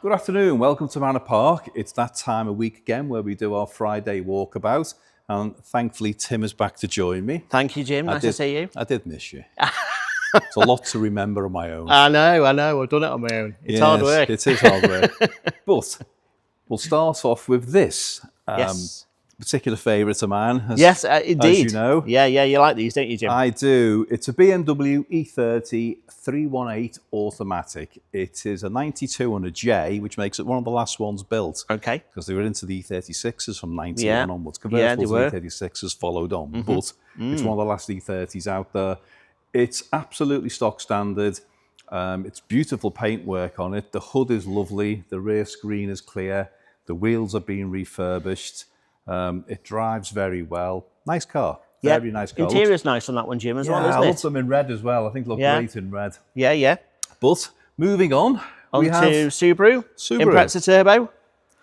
Good afternoon, welcome to Manor Park. It's that time of week again where we do our Friday walkabout, and thankfully Tim is back to join me. Thank you, Jim. Nice to see you. I did miss you. It's a lot to remember on my own. I know. I've done it on my own. It's hard work. It is hard work. But we'll start off with this. Yes. Particular favourite of mine. Yes, indeed. As you know. Yeah, you like these, don't you, Jim? I do. It's a BMW E30 318 automatic. It is a 9200J, which makes it one of the last ones built. Okay. Because they were into the E36s from 91 onwards. Convertible E36s followed on. But it's one of the last E30s out there. It's absolutely stock standard. It's beautiful paintwork on it. The hood is lovely. The rear screen is clear. The wheels are being refurbished. It drives very well. Nice car. Very nice car. Interior's nice on that one, Jim, as well, isn't it? I love them in red as well. I think they look great in red. Yeah. But moving on, we have Subaru. Impreza Turbo.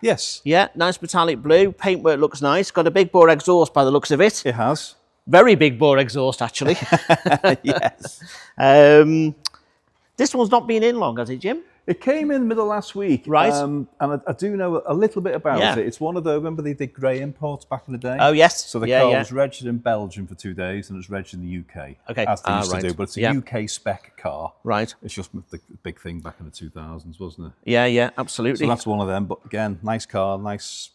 Yes. Yeah, nice metallic blue. Paintwork looks nice. Got a big bore exhaust by the looks of it. It has. Very big bore exhaust, actually. Yes. This one's not been in long, has it, Jim? It came in the middle of last week. Right. And I do know a little bit about it. It's one of those, remember they did grey imports back in the day? Oh, yes. So the car was registered in Belgium for 2 days and it was registered in the UK. Okay. As they used to do. But it's a UK spec car. Right. It's just the big thing back in the 2000s, wasn't it? Yeah, absolutely. So that's one of them. But again, nice car, nice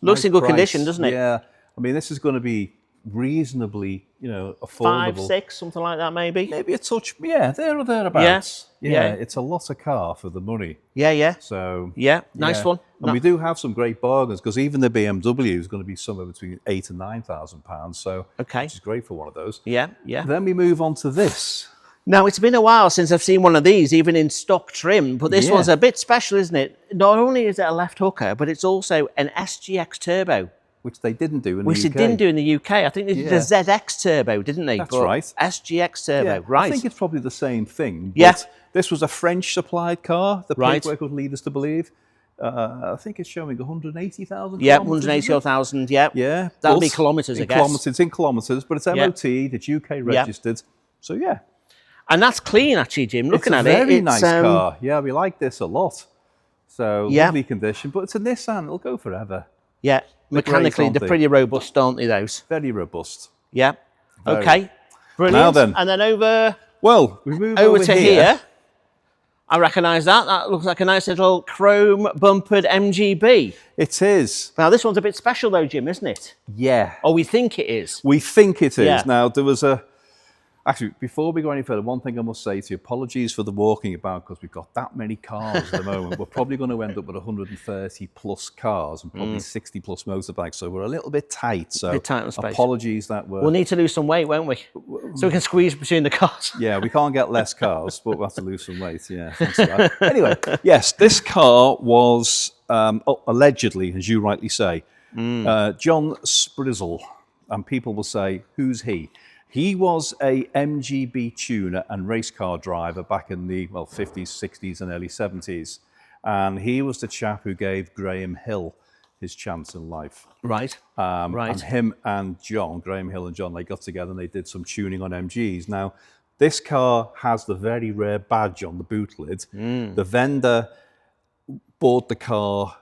Looks in good condition, doesn't it? Yeah. I mean, this is going to be reasonably, affordable. 5, 6, something like that, maybe. Maybe a touch, there or thereabouts. Yeah, it's a lot of car for the money. Yeah. So nice one. And we do have some great bargains because even the BMW is going to be somewhere between £8,000 and £9,000. So which is great for one of those. Yeah. Then we move on to this. Now, it's been a while since I've seen one of these, even in stock trim, but this one's a bit special, isn't it? Not only is it a left hooker, but it's also an SGX Turbo. Which they didn't do in the UK. Which they didn't do in the UK. I think they did the ZX Turbo, didn't they? That's right. SGX Turbo, right. I think it's probably the same thing. But this was a French-supplied car. The paperwork would lead us to believe. I think it's showing 180,000 Yeah, 180,000, yeah. That'll be kilometres, I guess. It's in kilometres, but it's MOT, it's UK registered. So, yeah. And that's clean, actually, Jim, looking at it. It's a very nice car. Yeah, we like this a lot. So, lovely condition. But it's a Nissan. It'll go forever. Yeah. Mechanically, they're pretty robust, aren't they, those? Very robust. Yeah. Okay. Brilliant. Now then. And then over... Well, we move over to here. I recognise that. That looks like a nice little chrome bumpered MG B. It is. Now, this one's a bit special, though, Jim, isn't it? Yeah. Or we think it is. We think it is. Yeah. Now, there was a... Actually, before we go any further, one thing I must say to you, apologies for the walking about because we've got that many cars at the moment. We're probably going to end up with 130 plus cars and probably 60 plus motorbikes. So we're a little bit tight. So on space. Apologies that we're... We'll need to lose some weight, won't we? So we can squeeze between the cars. Yeah, we can't get less cars, but we'll have to lose some weight. Yeah, thanks for that. Anyway, yes, this car was allegedly, as you rightly say, John Sprizzle. And people will say, who's he? He was a MG B tuner and race car driver back in the 50s, 60s and early 70s. And he was the chap who gave Graham Hill his chance in life. Right. And him and John, Graham Hill and John, they got together and they did some tuning on MGs. Now, this car has the very rare badge on the boot lid. The vendor bought the car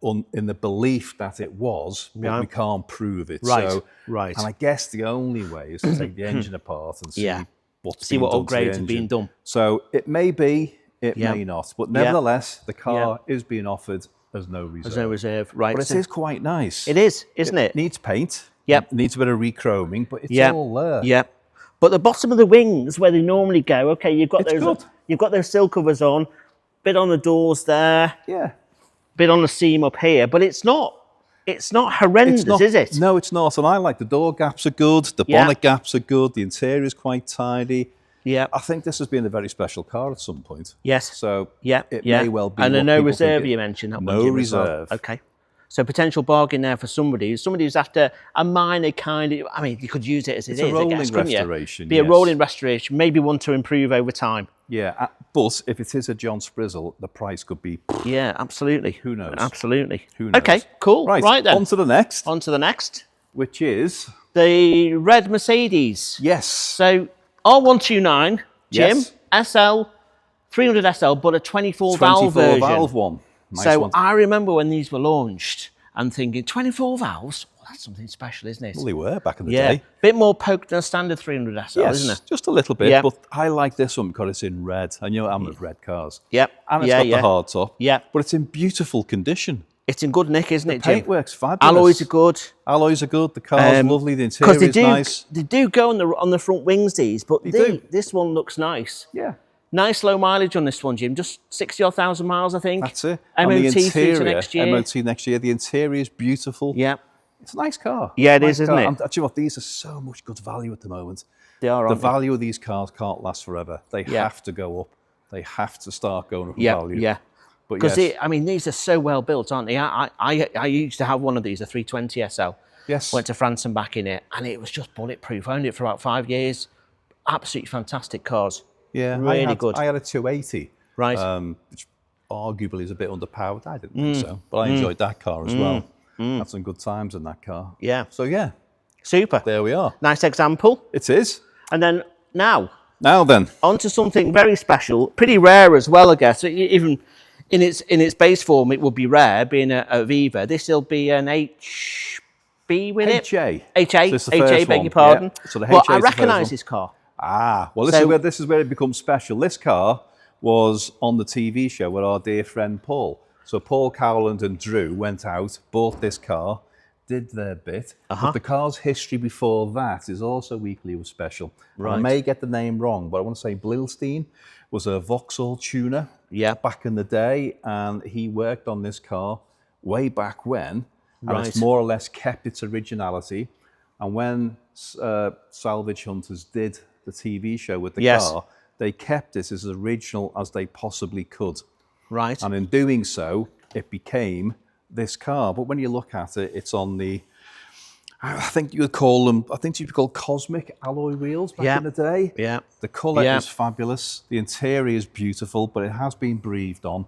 in the belief that it was, but we can't prove it. Right. And I guess the only way is to take the engine apart and see what upgrades have been done. So it may be, it may not, but nevertheless, the car is being offered as no reserve. As no reserve, right. But it is quite nice. It is, isn't it? It neets paint. Yep. It needs a bit of rechroming, but it's all there. Yep. But the bottom of the wings, where they normally go, okay, you've got those sill covers on, bit on the doors there. Yeah. Bit on the seam up here, but it's not horrendous, is it? No, it's not. And I like the door gaps are good, the bonnet gaps are good, the interior is quite tidy. Yeah. I think this has been a very special car at some point. Yes. So it may well be. And a no reserve you mentioned. That no reserve. Okay. So potential bargain there for somebody who's after a minor kind of, I mean, you could use it as it's a rolling restoration. Be a rolling restoration, maybe one to improve over time. Yeah, but if it is a John Sprizzle, the price could be... Yeah, absolutely. Who knows? Absolutely. Who knows? Okay, cool. Right then. On to the next. On to the next. Which is... the red Mercedes. Yes. So R129, Jim, SL, 300 SL, but a 24 valve version. 24 valve one. Nice So ones. I remember when these were launched and thinking 24 valves. Well, that's something special, isn't it? Well, they were back in the Yeah, day. bit more poked than a standard 300 SL, isn't it? Just a little bit. Yeah. But I like this one because it's in red. And you know, I'm with red cars. Yep. And it's Yeah, got yeah. the hard top. Yeah. But it's in beautiful condition. It's in good nick, isn't it, Jim? Paintwork's fabulous. Alloys are good. Alloys are good. The car's lovely. The Because interior is nice. they do go on the front wings, these, but do. this one looks nice. Yeah. Nice low mileage on this one, Jim. Just 60,000 odd miles, I think. That's it. MOT And the through to interior, next year. MOT next year. The interior is beautiful. Yeah. It's a nice car. Yeah, it Nice is, isn't car. it? And actually, what, these are so much good value at the moment. They are, The aren't they? value of these cars can't last forever. They Yeah. have to go up. They have to start going up in Yeah, value. yeah. But Because yes, I mean, these are so well built, aren't they? I used to have one of these, a 320 SL. yes. Went to France and back in it, and it was just bulletproof. I owned it for about 5 years. Absolutely fantastic cars. Yeah, really good. I had a 280, Right. which arguably is a bit underpowered. I didn't think so, but I enjoyed that car as well. Had some good times in that car. Yeah. So yeah, Super. there we are. Nice example. It is. And then now, Now then, onto something very special, pretty rare as well, I guess. Even in its base form, it would be rare, being a Viva. This will be an HB with it. HA. HA, So it's the HA, first beg one. your pardon. Yeah. So the But HA I is the first recognise one. this car. Well, So- this is where it becomes special. This car was on the TV show with our dear friend Paul. So Paul Cowland and Drew went out, bought this car, did their bit. But the car's history before that is also equally special. And I may get the name wrong, but I want to say Blilstein was a Vauxhall tuner back in the day, and he worked on this car way back when, and it's more or less kept its originality. And when Salvage Hunters did the TV show with the car, they kept it as original as they possibly could. Right. And in doing so, it became this car. But when you look at it, it's on the, I think you would call them, I think you'd call cosmic alloy wheels back in the day. Yeah. The colour is fabulous. The interior is beautiful, but it has been breathed on.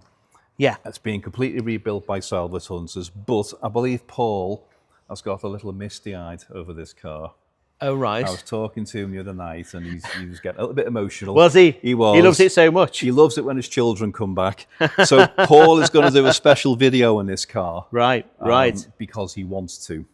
Yeah. It's been completely rebuilt by Salvage Hunters. But I believe Paul has got a little misty-eyed over this car. Oh, right. I was talking to him the other night, and he was getting a little bit emotional. Was he? He was. He loves it so much. He loves it when his children come back. So Paul is going to do a special video on this car. Right. Because he wants to.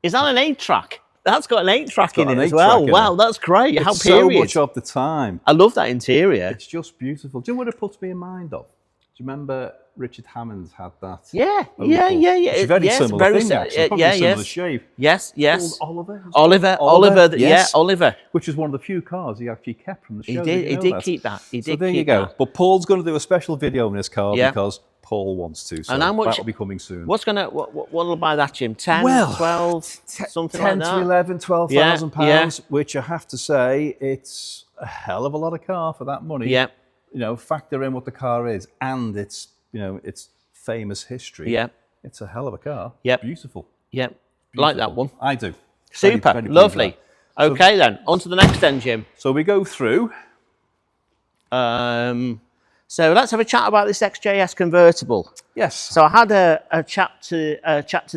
Is that an 8-track? That's got an 8-track in got it an as 8-track well. in Wow, it. that's great. How It's so period. much of the time. I love that interior. It's just beautiful. Do you know what it puts me in mind of? Do you remember Richard Hammond had that? Yeah. Opel? It's It's a very similar thing, actually. Probably similar yes. shape. Yes. Called Oliver? Oliver. Yes. Yeah, Oliver. Which is one of the few cars he actually kept from the show. He did keep that. He did So there keep you go. that. But Paul's going to do a special video on this car Yeah. because Paul wants to. So And how much- that'll be coming soon. What'll buy that, Jim? 10, Well, 12, something 10 like to that? 11, 12,000 Yeah. pounds, which I have to say, it's a hell of a lot of car for that money. Yeah. You know, factor in what the car is and its, its famous history. Yeah. It's a hell of a car. Yep. Beautiful. Yeah. Like that one. I do. Super. Very pleased with Lovely. that. Okay, then. On to the next then, Jim. So we go through. So let's have a chat about this XJS convertible. Yes. So I had a chat to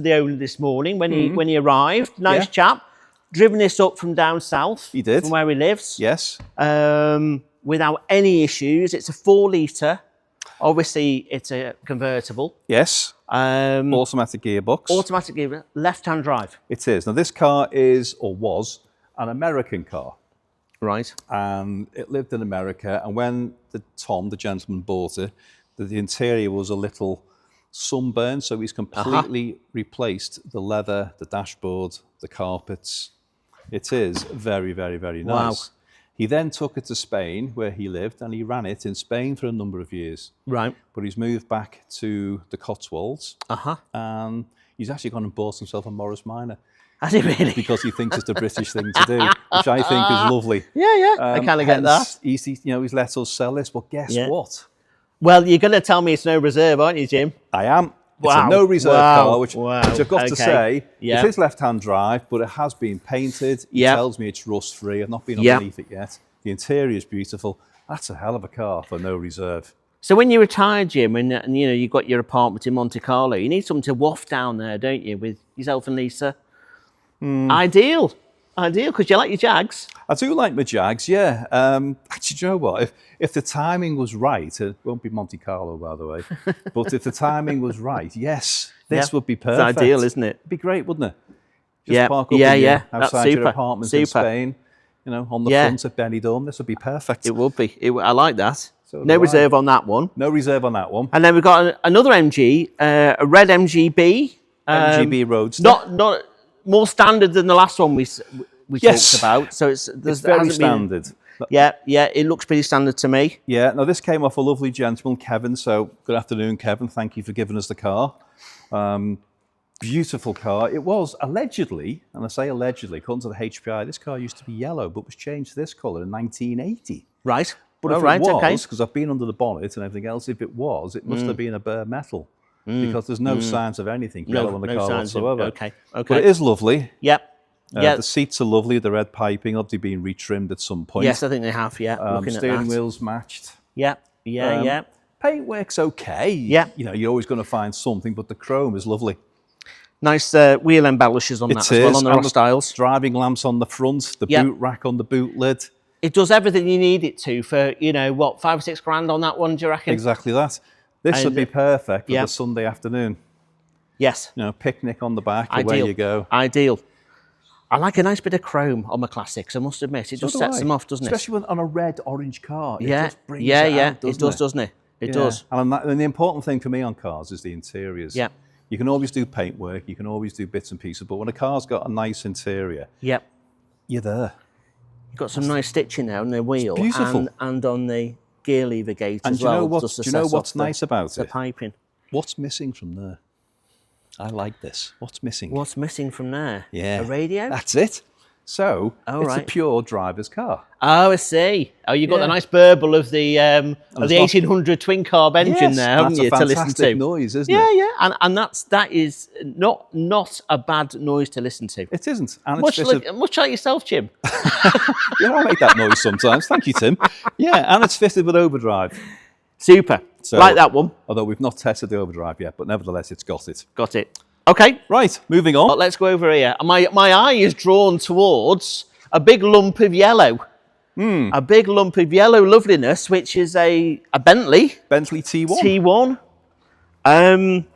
the owner this morning when he arrived. Nice Yeah. chap. Driven this up from down south. He did. From where he lives. Yes. Without any issues. It's a 4-litre. Obviously, it's a convertible. Yes. Automatic gearbox. Automatic gear, left-hand drive. It is. Now, this car is, or was, an American car. Right. And it lived in America. And when the gentleman, bought it, the interior was a little sunburned. So he's completely replaced the leather, the dashboard, the carpets. It is very, very, very nice. Wow. He then took it to Spain, where he lived, and he ran it in Spain for a number of years. Right. But he's moved back to the Cotswolds. And he's actually gone and bought himself a Morris Minor. Has he really? Because he thinks it's the British thing to do, which I think is lovely. Yeah. I kind of get that. He's let us sell this, but guess what? Well, you're going to tell me it's no reserve, aren't you, Jim? I am. Wow. It's a no reserve car, which I've got to Okay. say, Yeah. it is left-hand drive, but it has been painted. He Yeah. tells me it's rust-free. I've not been Yeah. underneath it yet. The interior is beautiful. That's a hell of a car for no reserve. So when you retire, Jim, and you've got your apartment in Monte Carlo, you need something to waft down there, don't you, with yourself and Lisa? Ideal. Ideal, because you like your Jags. I do like my Jags, yeah. Actually, do you know what? If the timing was right, it won't be Monte Carlo, by the way, but if the timing was right, yes, this would be perfect. It's ideal, isn't it? It'd be great, wouldn't it? Just Yeah, park up outside your apartment in Spain, you know, on the front of Benidorm. This would be perfect. It would be. I like that. So no reserve on that one. No reserve on that one. And then we've got another MG, a red MG B. MG B Roadster. Not more standard than the last one we talked about. So it's very standard. Yeah, it looks pretty standard to me. Yeah, now this came off a lovely gentleman, Kevin. So good afternoon, Kevin. Thank you for giving us the car. Beautiful car. It was allegedly, and I say allegedly, according to the HPI, this car used to be yellow, but was changed to this colour in 1980. Right. But if it was, because I've been under the bonnet and everything else, if it was, it must have been a bare metal. Because there's no signs of anything yellow on the car whatsoever. Okay. But it is lovely. Yep. The seats are lovely, the red piping, obviously being retrimmed at some point. Yes, I think they have, looking at steering that. wheels matched. Yeah. Paintwork's okay. Yeah. You know, you're always going to find something, but the chrome is lovely. Nice wheel embellishers on that as well, on the Ross styles. Driving lamps on the front, the boot rack on the boot lid. It does everything you need it to for, you know, what, 5 or 6 grand on that one, do you reckon? Exactly that. This would be perfect for the Sunday afternoon. Yes. You know, picnic on the back, Ideal. away you go. Ideal. I like a nice bit of chrome on my classics, I must admit. It just sets them off, doesn't it? Especially on a red-orange car. It just brings it out, doesn't it? It does. And the important thing for me on cars is the interiors. Yeah. You can always do paintwork, you can always do bits and pieces, but when a car's got a nice interior, you're there. You've got some nice stitching there on the wheel. It's beautiful. And on the gear lever gate and as well. Do you know what's nice about the it? Piping. What's missing from there? I like this. What's missing? What's missing from there? Yeah. A radio? That's it. So, it's a pure driver's car. Oh, I see. Oh, you've got the nice burble of the 1800 twin carb engine there, haven't you, to listen to? That's a fantastic noise, isn't it? Yeah. And that is not a bad noise to listen to. It isn't. And much like yourself, Jim. Yeah, I make that noise sometimes. Thank you, Tim. Yeah, and it's fitted with overdrive. Super. So, like that one. Although we've not tested the overdrive yet, but nevertheless, it's got it. Got it. Okay. Right, moving on. Let's go over here. My eye is drawn towards a big lump of yellow. A big lump of yellow loveliness, which is a Bentley. Bentley T1. T1.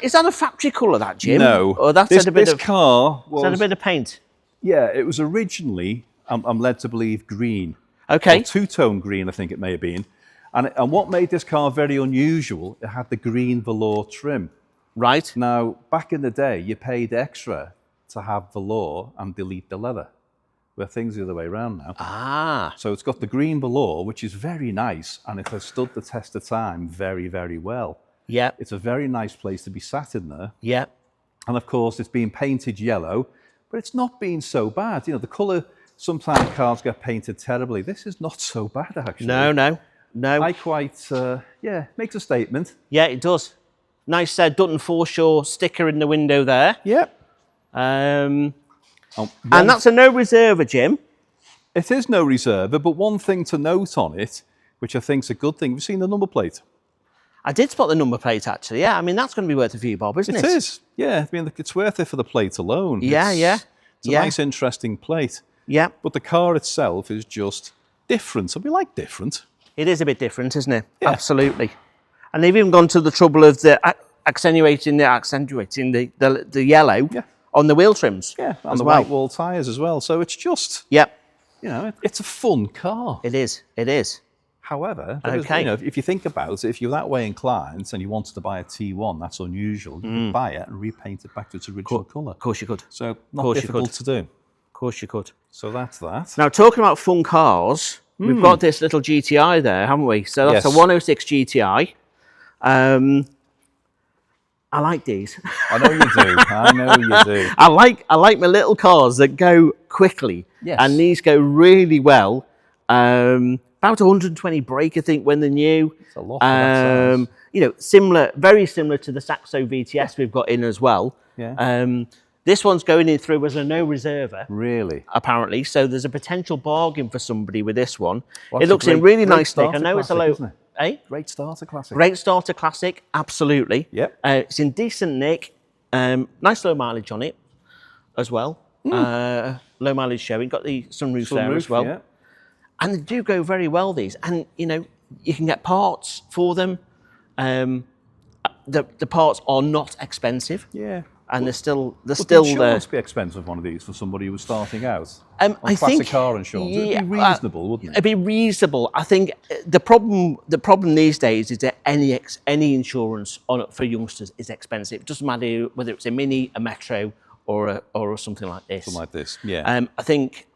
Is that a factory colour, that, Jim? No. Or that's this car was... Is that a bit of paint? Yeah, it was originally, I'm led to believe, green. Okay. Or two-tone green, I think it may have been. And what made this car very unusual, it had the green velour trim. Right. Now, back in the day, you paid extra to have velour and delete the leather, where things are the other way around now. Ah. So it's got the green velour, which is very nice, and it has stood the test of time very, very well. Yeah. It's a very nice place to be sat in there. Yeah. And of course, it's been painted yellow, but it's not been so bad. You know, the colour, sometimes cars get painted terribly. This is not so bad, actually. No. I quite, makes a statement. Yeah, it does. Nice Dutton Foreshore sticker in the window there. Yep. And that's a no reserver, Jim. It is no reserver, but one thing to note on it, which I think is a good thing, have you seen the number plate? I did spot the number plate, actually. Yeah, I mean, that's going to be worth a few bob, isn't it? It is. Yeah, I mean, it's worth it for the plate alone. Yeah. It's a nice, interesting plate. Yeah. But the car itself is just different. So we like different. It is a bit different, isn't it? Yeah. Absolutely. And they've even gone to the trouble of accentuating the yellow on the wheel trims. Yeah, and the white wall tyres as well. So it's just, you know, it's a fun car. It is. However, if you think about it, if you're that way inclined and you wanted to buy a T1, that's unusual. You could buy it and repaint it back to its original colour. Of course you could. So not difficult to do. Of course you could. So that's that. Now, talking about fun cars, we've got this little GTI there, haven't we? So that's a 106 GTI. I like these. I know you do. I like my little cars that go quickly. Yes. And these go really well. About 120 brake, I think, when they're new. It's a lot for that size. You know, very similar to the Saxo VTS we've got in as well. Yeah. This one's going in through as a no reserver. Really? Apparently. So there's a potential bargain for somebody with this one. Well, it looks in really nice nick. I know classic, it's a low... Isn't it? Eh? Great starter classic. Great starter classic, absolutely. Yep. It's in decent nick. Nice low mileage on it as well. low mileage showing. Got the sunroof there as well. Yeah. And they do go very well, these. And, you know, you can get parts for them. The parts are not expensive. Yeah. And they're still The there. insurance be expensive, one of these, for somebody who was starting out. I Classic think car insurance. yeah, It'd be reasonable, wouldn't it? It'd be reasonable. I think the problem these days is that any insurance for youngsters is expensive. It doesn't matter whether it's a Mini, a Metro, or something like this. Something like this. Yeah. I think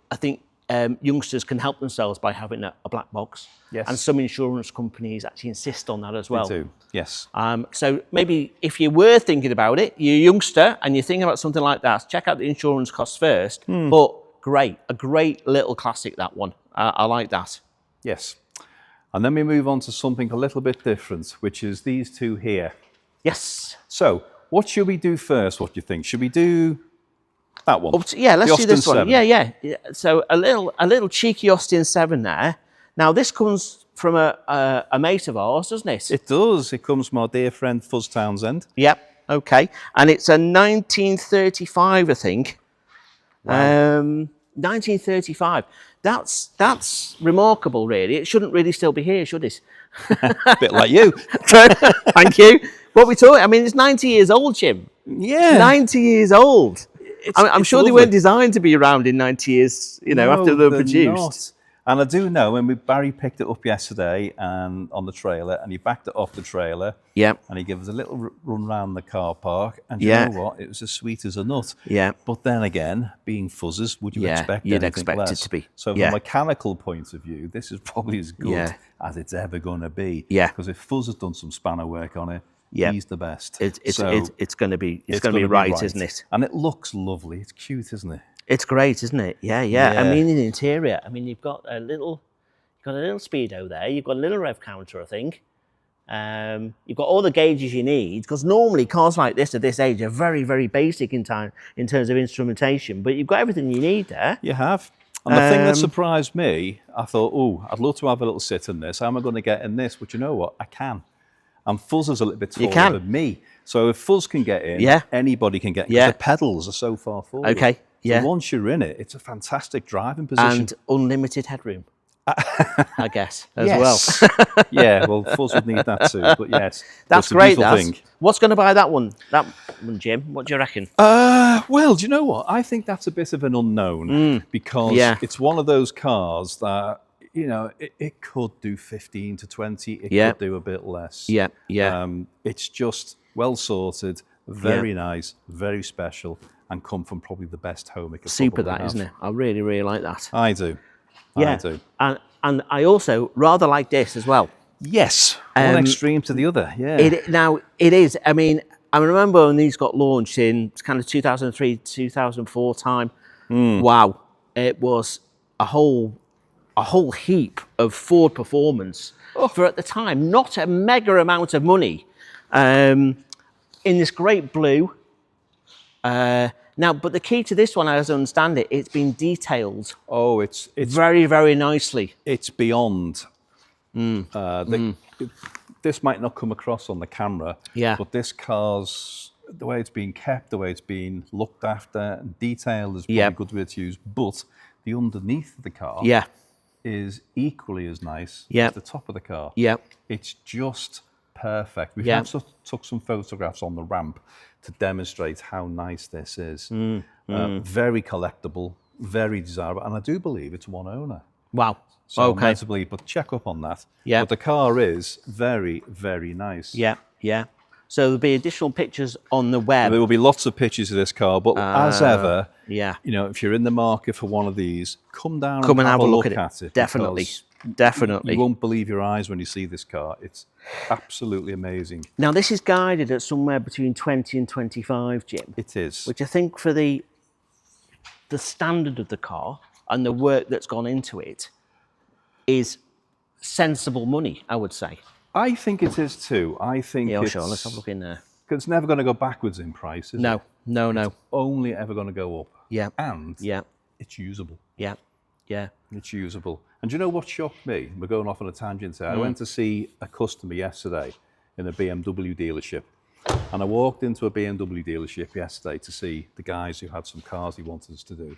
youngsters can help themselves by having a black box. Yes. And some insurance companies actually insist on that as well. Me too. Yes. So maybe if you were thinking about it, you're a youngster and you're thinking about something like that, check out the insurance costs first. But a great little classic, that one. I like that. Yes. And then we move on to something a little bit different, which is these two here. Yes. So what should we do first? What do you think? Should we do that one? Yeah, let's do this one. 7. Yeah. So a little cheeky Austin 7 there. Now this comes from a mate of ours, doesn't it? It does. It comes from our dear friend Fuzz Townsend. Yep. Okay. And it's a 1935, I think. Wow. 1935. That's remarkable, really. It shouldn't really still be here, should it? A bit like you. Thank you. What we talking? I mean, it's 90 years old, Jim. Yeah. 90 years old. I'm sure lovely. they weren't designed to be around in 90 years, after they were produced. Not. And I do know when Barry picked it up yesterday and on the trailer, and he backed it off the trailer. Yeah. And he gave us a little run around the car park, and you Yeah. know what? It was as sweet as a nut. Yeah. But then again, being Fuzzes, would you Yeah, expect you'd anything expect less? it to be. So from Yeah. a mechanical point of view, this is probably as good Yeah. as it's ever going to be. Yeah. Because if Fuzz has done some spanner work on it, Yeah. he's the best. It's So going to be gonna right, isn't it? And it looks lovely. It's cute, isn't it? It's great, isn't it? Yeah. Yeah. I mean, in the interior, you've got a little speedo there. You've got a little rev counter, I think. You've got all the gauges you need, because normally cars like this at this age are very, very basic in terms of instrumentation. But you've got everything you need there. You have. And the thing that surprised me, I thought, I'd love to have a little sit in this. How am I going to get in this? But you know what? I can. And Fuzz is a little bit taller than me. So if Fuzz can get in, anybody can get in. Yeah. The pedals are so far forward. Okay. Yeah. So once you're in it, it's a fantastic driving position. And unlimited headroom, I guess, as yes. well. Yeah, well, Fuzz would need that too. But yes, That's it's a great. beautiful thing. What's going to buy that one? That one, Jim? What do you reckon? Well, do you know what? I think that's a bit of an unknown because it's one of those cars that, it could do 15 to 20. It could do a bit less. Yeah. It's just well sorted, very nice, very special, and come from probably the best home it could Super, probably have. isn't it? I really, really like that. I do. Yeah. I do. And I also rather like this as well. Yes. One extreme to the other. Yeah. Now, it is. I remember when these got launched in kind of 2003, 2004 time. Wow. It was a whole heap of Ford performance for, at the time, not a mega amount of money, in this great blue. Now, but the key to this one, as I understand it, it's been detailed. Oh, it's very, very nicely. It's beyond. This might not come across on the camera, but this car's, the way it's been kept, the way it's been looked after, and detailed is probably a good word to use, but the underneath of the car is equally as nice as the top of the car. It's just perfect. We also took some photographs on the ramp to demonstrate how nice this is. Very collectible, very desirable, and I do believe it's one owner. Wow. So okay. But check up on that. But the car is very, very nice. So there'll be additional pictures on the web. There will be lots of pictures of this car, but as ever, if you're in the market for one of these, come down and have a look at it. Definitely. You won't believe your eyes when you see this car. It's absolutely amazing. Now, this is guided at somewhere between 20 and 25, Jim. It is. Which I think for the standard of the car and the work that's gone into it is sensible money, I would say. I think it is too. I think it's... sure. Let's have a look in there. Because it's never going to go backwards in price, is it? No. It's only ever going to go up. And it's usable. It's usable. And do you know what shocked me? We're going off on a tangent here. I went to see a customer yesterday in a BMW dealership. And I walked into a BMW dealership yesterday to see the guys who had some cars he wanted us to do.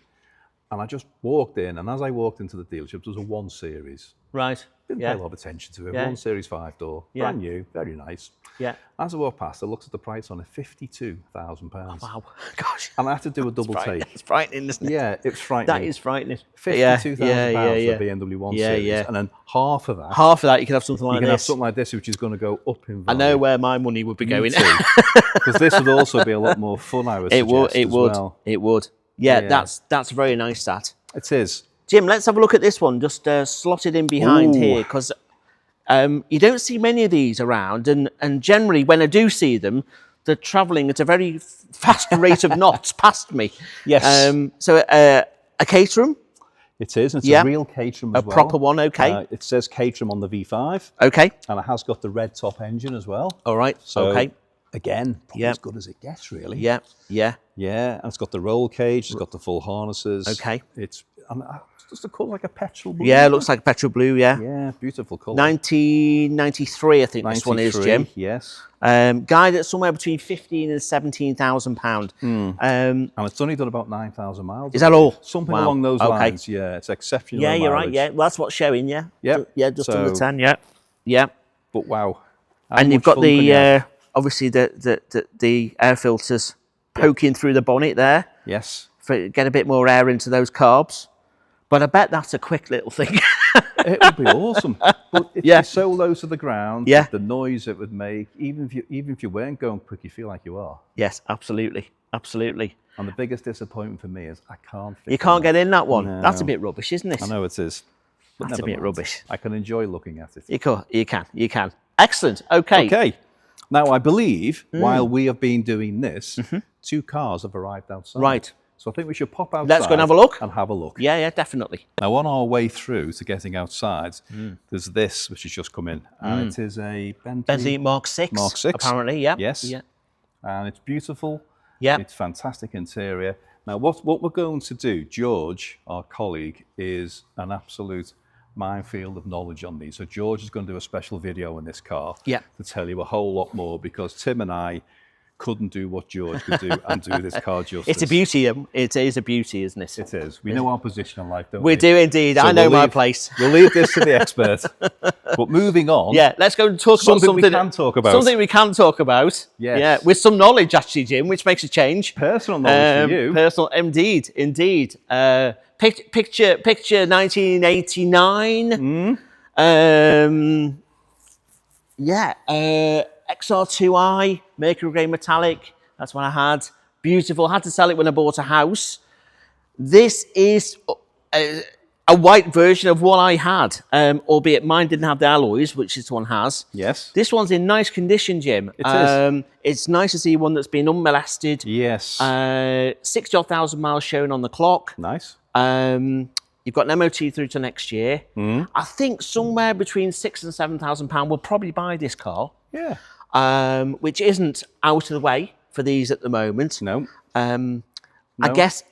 And I just walked in, and as I walked into the dealership, there was a 1 Series. Right. Didn't pay a lot of attention to it. 1 Series 5-door, brand new, very nice. Yeah. As I walked past, I looked at the price on it, £52,000. Wow. Gosh. And I had to do a double take. It's frightening, isn't it? Yeah, it's frightening. That is frightening. £52,000 for a BMW 1 Series. And then half of that. Half of that, you could have something like you this. can have something like this, which is going to go up in value. I know where my money would be going. Because this would also be a lot more fun, I would suggest. It would. Yeah, that's very nice, that. It is. Jim, let's have a look at this one, just slotted in behind here, because you don't see many of these around, and generally when I do see them, they're travelling at a very fast rate of knots past me. Yes. So a Caterham? It is, and it's a real Caterham as well. A proper one, okay. It says Caterham on the V5. Okay. And it has got the red top engine as well. All right, so, okay. Again, probably as good as it gets, really. Yeah, yeah. Yeah, and it's got the roll cage, it's got the full harnesses. Okay. It's just a colour like a petrol blue. Yeah, it looks like a petrol blue, yeah. Yeah, beautiful colour. 1993, I think this one is, Jim. Yes. Guide at somewhere between £15,000 and £17,000. And it's only done about 9,000 miles. Is that all? Something along those lines, yeah. It's exceptional. Yeah, you're mileage. right, yeah. Well, that's what's showing, yeah. Yep. Yeah, just under 10, yeah. Yeah. But wow. And you've got the, obviously, the air filters poking through the bonnet there. Yes. Get a bit more air into those carbs. But I bet that's a quick little thing. It would be awesome. But if you're so low to the ground, the noise it would make, even if you weren't going quick, you feel like you are. Yes, absolutely. Absolutely. And the biggest disappointment for me is I can't fit You can't get in that one. No. That's a bit rubbish, isn't it? I know it is. But That's a bit rubbish. I can enjoy looking at it. You can. Excellent. Okay. Okay. Now, I believe while we have been doing this, 2 cars have arrived outside. Right. So I think we should pop outside. Let's go and have a look. Yeah, yeah, definitely. Now, on our way through to getting outside, there's this, which has just come in. And it is a Bentley Mark VI. Mark VI. Apparently, yeah. Yes. Yeah. And it's beautiful. Yeah. It's fantastic interior. Now, what we're going to do, George, our colleague, is an absolute minefield of knowledge on these. So George is going to do a special video on this car to tell you a whole lot more, because Tim and I couldn't do what George could do and do this car justice. It's a beauty. It is a beauty, isn't it? It is. We know our position in life, don't we? We do indeed. So I know my place. We'll leave this to the expert. But moving on. Yeah, let's go and talk about something we can talk about. Something we can talk about. Yes. Yeah, with some knowledge, actually, Jim, which makes a change. Personal knowledge for you. Personal, indeed. Picture 1989. XR2i, Mercury Grey Metallic. That's what I had. Beautiful. Had to sell it when I bought a house. This is a white version of what I had, albeit mine didn't have the alloys, which this one has. Yes. This one's in nice condition, Jim. It is. It's nice to see one that's been unmolested. Yes. 60,000 miles shown on the clock. Nice. You've got an MOT through to next year. I think somewhere between £6,000 and £7,000 will probably buy this car. Yeah. Which isn't out of the way for these at the moment. No. I guess,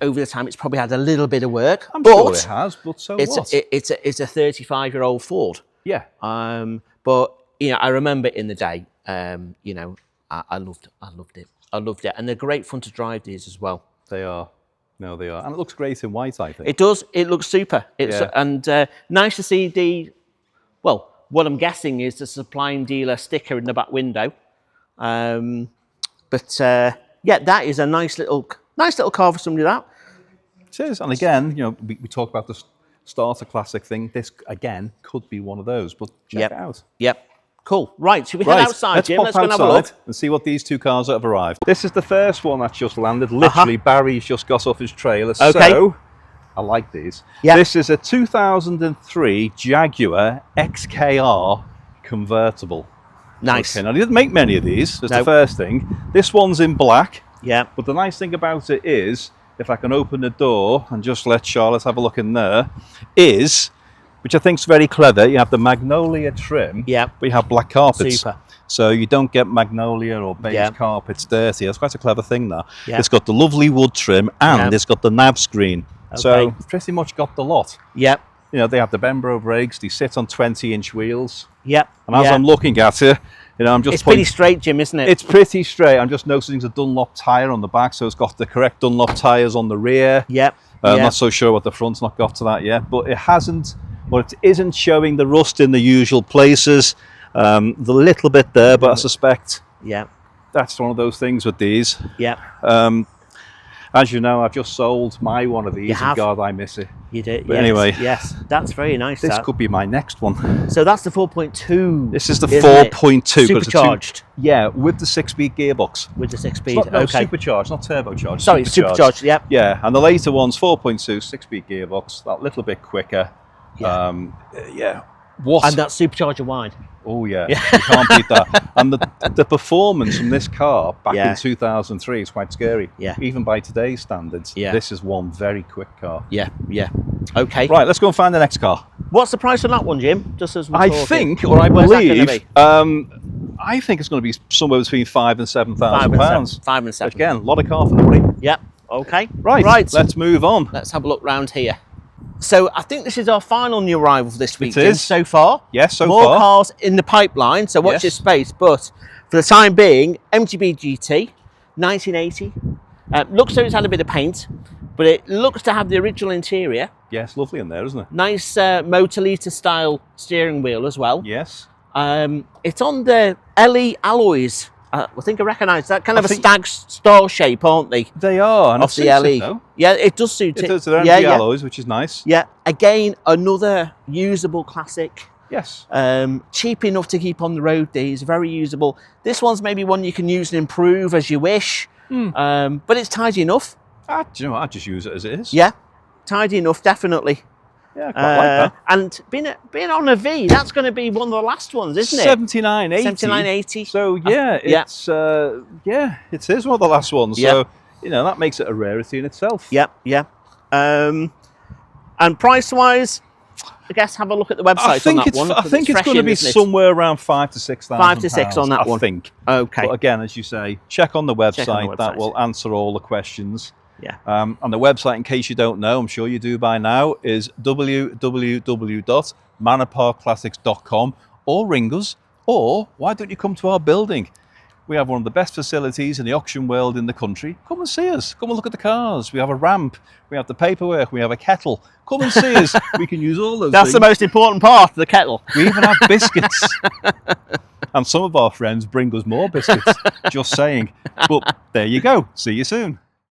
over the time it's probably had a little bit of work. I'm sure it has, but so what? It's a 35-year-old Ford. Yeah. But I remember in the day, I loved it. I loved it, and they're great fun to drive these as well. They are. No, they are, and it looks great in white, I think. It does. It looks super. And nice to see what I'm guessing is the supplying dealer sticker in the back window. That is a nice little car for somebody that. It is, and again, we talk about the starter classic thing. This again could be one of those, but check it out. Yep. Cool. Right, should we head outside, Jim? Let's go and have a look and see what these 2 cars that have arrived. This is the first one that's just landed. Literally, Barry's just got off his trailer. Okay. So, I like these. Yep. This is a 2003 Jaguar XKR convertible. Nice. Okay, now, they didn't make many of these. That's the first thing. This one's in black. Yeah. But the nice thing about it is, if I can open the door and just let Charlotte have a look in there, which I think is very clever, you have the magnolia trim, but you have black carpets. Super. So you don't get magnolia or beige carpets dirty. That's quite a clever thing, that. Yeah. It's got the lovely wood trim, and it's got the nav screen. Okay. So it's pretty much got the lot. Yep. They have the Bembro brakes, they sit on 20-inch wheels. Yep. And as I'm looking at it, You know, I'm just It's pretty straight, Jim, isn't it? It's pretty straight. I'm just noticing there's a Dunlop tyre on the back, so it's got the correct Dunlop tyres on the rear. Yep. I'm not so sure what the front's not got to that yet, but it hasn't, or it isn't showing the rust in the usual places. The little bit there, but I suspect that's one of those things with these. Yeah. As you know, I've just sold my one of these, and God, I miss it. You did, but anyway. Yes, that's very nice. This could be my next one. So that's the 4.2. This is the 4.2. Supercharged. Yeah, with the 6-speed gearbox. With the 6-speed, okay. No, supercharged, not turbocharged. Sorry, supercharged, yep. Yeah, and the later one's 4.2, 6-speed gearbox, that little bit quicker. Yeah. What? And that supercharger wide. Oh yeah, you can't beat that. And the performance from this car back in 2003 is quite scary. Yeah. Even by today's standards, this is one very quick car. Yeah, yeah. Okay. Right, let's go and find the next car. What's the price on that one, Jim? Just as we're I talking. think, or I believe, I think it's going to be somewhere between £5,000 and £7,000. £5,000 and £7,000. Again, a lot of car for the money. Yep. Okay. Right. Let's move on. Let's have a look round here. So I think this is our final new arrival this week, Jim, is. so far. Yes, so More far. cars in the pipeline, so watch this space. But for the time being, MG B GT, 1980. Looks like it's had a bit of paint, but it looks to have the original interior. Yes, lovely in there, isn't it? Nice motor liter style steering wheel as well. Yes. It's on the LE alloys. I think I recognise that. Kind of a stag star shape, aren't they? They are. And off the LE. Yeah, it does suit it. It does. They're MG alloys, which is nice. Yeah. Again, another usable classic. Yes. Cheap enough to keep on the road. These very usable. This one's maybe one you can use and improve as you wish. But it's tidy enough. Do you know what? I just use it as it is. Yeah, tidy enough, definitely. Yeah, I quite like that. And being on a V, that's going to be one of the last ones, isn't it? 7980. 7980. So yeah, it's it is one of the last ones. Yeah. So you know that makes it a rarity in itself. Yeah, yeah. And price-wise, I guess have a look at the website on that one. I think it's going to be somewhere around £5,000 to £6,000. 5 to 6 on that one. I think. Okay. But again, as you say, check on the website. That will answer all the questions. Yeah. And the website, in case you don't know, I'm sure you do by now, is www.manorparkclassics.com, or ring us, or why don't you come to our building? We have one of the best facilities in the auction world in the country. Come and see us. Come and look at the cars. We have a ramp. We have the paperwork. We have a kettle. Come and see us. We can use all those That's things. the most important part, the kettle. We even have biscuits. And some of our friends bring us more biscuits. Just saying. But there you go. See you soon.